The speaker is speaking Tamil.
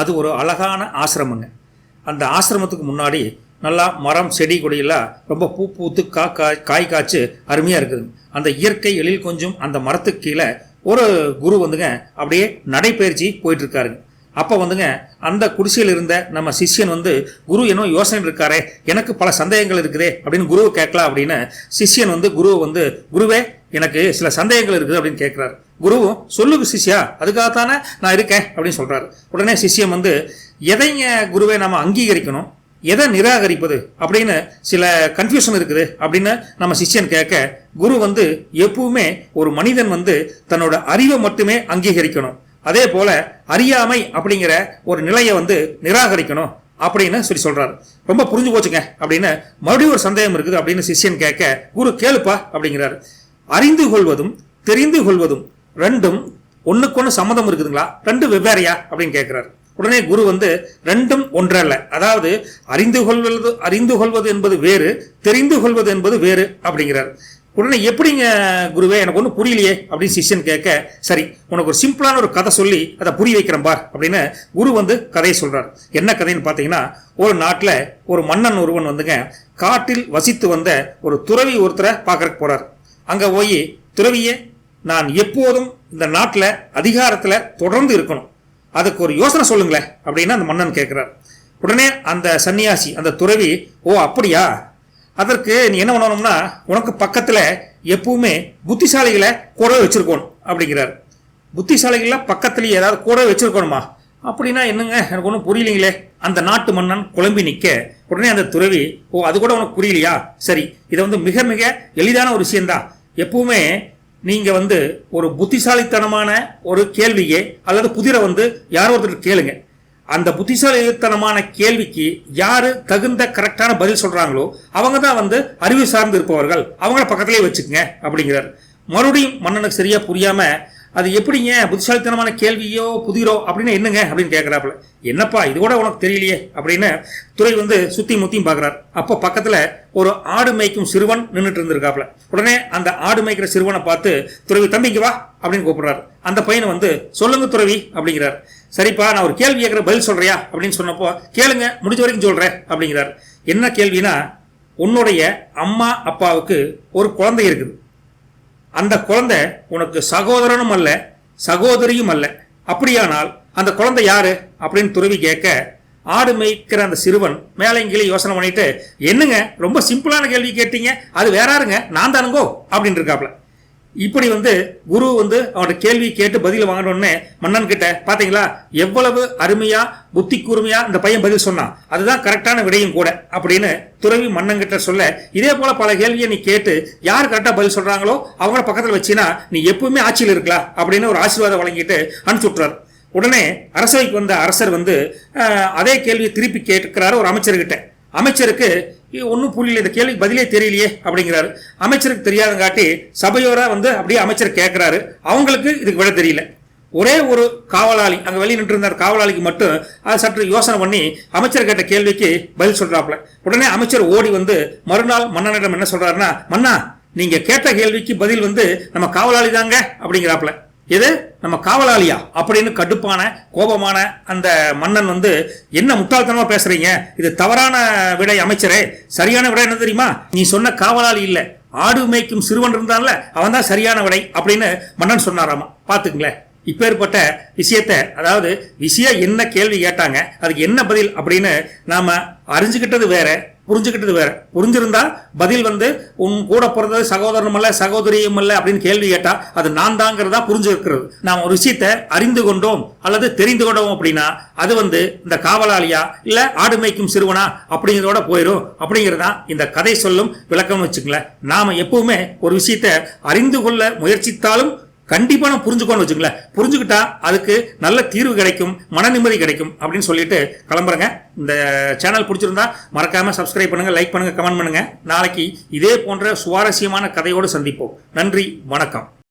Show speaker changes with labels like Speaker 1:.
Speaker 1: அது ஒரு அழகான ஆசிரமங்க. அந்த ஆசிரமத்துக்கு முன்னாடி நல்லா மரம் செடி கொடியெல்லாம் ரொம்ப பூ பூத்து காய் காய்ச்சி அருமையாக இருக்குது. அந்த இயற்கை எழில் கொஞ்சம் அந்த மரத்துக்கு கீழே ஒரு குரு வந்துங்க அப்படியே நடைபயிற்சி போயிட்டு இருக்காருங்க. அப்போ வந்துங்க அந்த குடிசையில் இருந்த நம்ம சிஷ்யன் வந்து குரு என்ன யோசனை இருக்காரே, எனக்கு பல சந்தேகங்கள் இருக்குதே அப்படின்னு குருவை கேட்கலாம் அப்படின்னு சிஷ்யன் வந்து குருவை வந்து குருவே எனக்கு சில சந்தேகங்கள் இருக்குது அப்படின்னு கேட்குறாரு. குருவும் சொல்லுங்க சிஷ்யா, அதுக்காகத்தானே நான் இருக்கேன் அப்படின்னு சொல்கிறாரு. உடனே சிஷ்யம் வந்து எதைங்க குருவை நம்ம அங்கீகரிக்கணும், எதை நிராகரிப்பது அப்படின்னு சில கன்ஃபியூஷன் இருக்குது அப்படின்னு நம்ம சிஷ்யன் கேட்க, குரு வந்து எப்பவுமே ஒரு மனிதன் வந்து தன்னோட அறிவை மட்டுமே அங்கீகரிக்கணும், அதே போல அறியாமை அப்படிங்கிற ஒரு நிலையை வந்து நிராகரிக்கணும் அப்படின்னு சொல்றாரு. ரொம்ப புரிஞ்சு போச்சுங்க அப்படின்னு மறுபடியும் ஒரு சந்தேகம் இருக்குது அப்படின்னு சிஷ்யன் கேட்க, குரு கேளுப்பா அப்படிங்கிறாரு. அறிந்து கொள்வதும் தெரிந்து கொள்வதும் ரெண்டும் ஒண்ணுக்கு சம்மதம் இருக்குதுங்களா, ரெண்டு வெவ்வேறையா அப்படின்னு கேட்கிறாரு. உடனே குரு வந்து ரெண்டும் ஒன்றல்ல, அதாவது அறிந்து கொள்வது என்பது வேறு, தெரிந்து கொள்வது என்பது வேறு அப்படிங்கிறார். உடனே எப்படிங்க குருவே, எனக்கு ஒன்றும் புரியலையே அப்படின்னு சிஷ்யன் கேட்க, சரி உனக்கு ஒரு சிம்பிளான ஒரு கதை சொல்லி அதை புரிய வைக்கிறேன் பார் அப்படின்னு குரு வந்து கதையை சொல்றார். என்ன கதைன்னு பார்த்தீங்கன்னா, ஒரு நாட்டில் ஒரு மன்னன் ஒருவன் வந்துங்க காட்டில் வசித்து வந்த ஒரு துறவி ஒருத்தரை பார்க்கறக்கு போறார். அங்கே போய், துறவியே நான் எப்போதும் இந்த நாட்டில் அதிகாரத்தில் தொடர்ந்து இருக்கணும், அதுக்கு ஒரு யோசனை சொல்லுங்களேன் அப்படின்னு அந்த மன்னன் கேட்கிறார். உடனே அந்த சன்னியாசி அந்த துறவி, ஓ அப்படியா, அதற்கு நீ என்ன பண்ணணும்னா உனக்கு பக்கத்தில் எப்பவுமே புத்திசாலிகளை கூடவே வச்சிருக்கணும் அப்படிங்கிறார். புத்திசாலிகளை பக்கத்துலேயே ஏதாவது கூடவே வச்சிருக்கணுமா அப்படின்னா என்னங்க, எனக்கு ஒன்றும் புரியலைங்களே. அந்த நாட்டு மன்னன் குழம்பி நிற்க, உடனே அந்த துறவி, ஓ அது கூட உனக்கு புரியலையா, சரி இதை வந்து மிக மிக எளிதான ஒரு விஷயம்தான். எப்பவுமே நீங்க வந்து ஒரு புத்திசாலித்தனமான ஒரு கேள்வியே அல்லது புதிரை வந்து யாரோ ஒருத்தர் கேளுங்க, அந்த புத்திசாலித்தனமான கேள்விக்கு யாரு தகுந்த கரெக்டான பதில் சொல்றாங்களோ அவங்க தான் வந்து அறிவு சார்ந்து இருப்பவர்கள், அவங்கள பக்கத்திலே வச்சுக்கங்க அப்படிங்கிறார். மறுபடியும் மன்னனுக்கு சரியா புரியாம, அது எப்படிங்க புத்திசாலித்தனமான கேள்வியோ புதிரோ அப்படின்னு என்னங்க அப்படின்னு கேட்கிறாப்புல. என்னப்பா இது கூட உனக்கு தெரியலையே அப்படின்னு துறை வந்து சுத்தி முத்தியும் பாக்குறாரு. அப்போ பக்கத்துல ஒரு ஆடு மேய்க்கும் சிறுவன் நின்றுட்டு இருந்திருக்காப்புல. உடனே அந்த ஆடு மேய்க்கிற சிறுவனை பார்த்து துறவி, தம்பிக்கு வா அப்படின்னு கூப்பிடுறாரு. அந்த பையனை வந்து சொல்லுங்க துறவி அப்படிங்கிறார். சரிப்பா நான் ஒரு கேள்வி கேட்கிற பதில் சொல்றியா அப்படின்னு சொன்னப்போ, கேளுங்க முடிஞ்ச வரைக்கும் சொல்றேன் அப்படிங்கிறார். என்ன கேள்வினா, உன்னுடைய அம்மா அப்பாவுக்கு ஒரு குழந்தை இருக்குது, அந்த குழந்தை உனக்கு சகோதரனும் அல்ல சகோதரியும் அல்ல, அப்படியானால் அந்த குழந்தை யாரு அப்படின்னு துறவி கேட்க, ஆடு மேய்க்கிற அந்த சிறுவன் மேலங்கிலே யோசனை பண்ணிட்டு, என்னங்க ரொம்ப சிம்பிளான கேள்வி கேட்டீங்க, அது வேற யாருங்க, நான் தானுங்கோ அப்படின்னு இருக்காப்ல. இப்படி வந்து குரு வந்து அவனோட கேள்வி கேட்டு பதில் வாங்கணும்னு மன்னன் கிட்ட, பாத்தீங்களா எவ்வளவு அருமையா புத்தி கூர்மையா இந்த பையன் பதில் சொன்னான், அதுதான் கரெக்டான விடையும் கூட அப்படின்னு துறவி மன்னன் கிட்ட சொல்ல, இதே போல பல கேள்வியை நீ கேட்டு யார் கரெக்டா பதில் சொல்றாங்களோ அவங்கள பக்கத்துல வச்சினா நீ எப்பவுமே ஆட்சியில் இருக்கலாம் அப்படின்னு ஒரு ஆசீர்வாதம் வழங்கிட்டு அனுப்பிச்சு விட்டுறாரு. உடனே அரசவைக்கு வந்த அரசர் வந்து அதே கேள்வியை திருப்பி கேட்கிறாரு ஒரு அமைச்சர்கிட்ட. அமைச்சருக்கு ஒன்றும் புரியல, இந்த கேள்விக்கு பதிலே தெரியலையே அப்படிங்கிறாரு. அமைச்சருக்கு தெரியாதங்காட்டி சபையோரா வந்து அப்படியே அமைச்சர் கேட்கிறாரு. அவங்களுக்கு இதுக்கு விட தெரியல. ஒரே ஒரு காவலாளி அங்கே வெளியே நின்று இருந்தார், காவலாளிக்கு மட்டும் அதை சற்று யோசனை பண்ணி அமைச்சர் கேட்ட கேள்விக்கு பதில் சொல்றாப்புல. உடனே அமைச்சர் ஓடி வந்து மறுநாள் மன்னனிடம் என்ன சொல்றாருன்னா, மன்னா நீங்க கேட்ட கேள்விக்கு பதில் வந்து நம்ம காவலாளி தாங்க அப்படிங்கிறாப்புல. எது நம்ம காவலாளியா அப்படின்னு கடுப்பான கோபமான அந்த மன்னன் வந்து, என்ன முட்டாள்தனமா பேசுறீங்க, இது தவறான விடை அமைச்சரே, சரியான விடை என்ன தெரியுமா, நீ சொன்ன காவலாளி இல்ல ஆடு மேய்க்கும் சிறுவன் இருந்தான்ல அவன் தான் சரியான விடை அப்படின்னு மன்னன் சொன்னாராமா. பாத்துங்களேன் இப்பேற்பட்ட விஷயத்த, அதாவது விஷயம் என்ன கேள்வி கேட்டாங்க அதுக்கு என்ன பதில் அப்படின்னு நாம அறிஞ்சுக்கிட்டது வேற, புரிஞ்சுக்கிட்டது வேற. புரிஞ்சிருந்தா பதில் வந்து உன் கூட பிறந்தது சகோதரனும் அல்ல சகோதரியும் அல்ல அப்படின்னு கேள்வி கேட்டா அது நான் தாங்கிறதா புரிஞ்சுக்கிறது. நாம் ஒரு விஷயத்த அறிந்து கொண்டோம் அல்லது தெரிந்து கொண்டோம் அப்படின்னா அது வந்து இந்த காவலாளியா இல்ல ஆடு மேய்க்கும் சிறுவனா அப்படிங்கிறதோட போயிடும் அப்படிங்கிறதா இந்த கதை சொல்லும் விளக்கம்னு வச்சுங்களேன். நாம எப்பவுமே ஒரு விஷயத்த அறிந்து கொள்ள முயற்சித்தாலும் கண்டிப்பா நான் புரிஞ்சுக்கோன்னு வச்சுங்களேன். புரிஞ்சுக்கிட்டா அதுக்கு நல்ல தீர்வு கிடைக்கும், மன நிம்மதி கிடைக்கும் அப்படின்னு சொல்லிட்டு கிளம்புறேங்க. இந்த சேனல் பிடிச்சிருந்தா மறக்காம சப்ஸ்கிரைப் பண்ணுங்க, லைக் பண்ணுங்க, கமெண்ட் பண்ணுங்க. நாளைக்கு இதே போன்ற சுவாரஸ்யமான கதையோடு சந்திப்போம். நன்றி, வணக்கம்.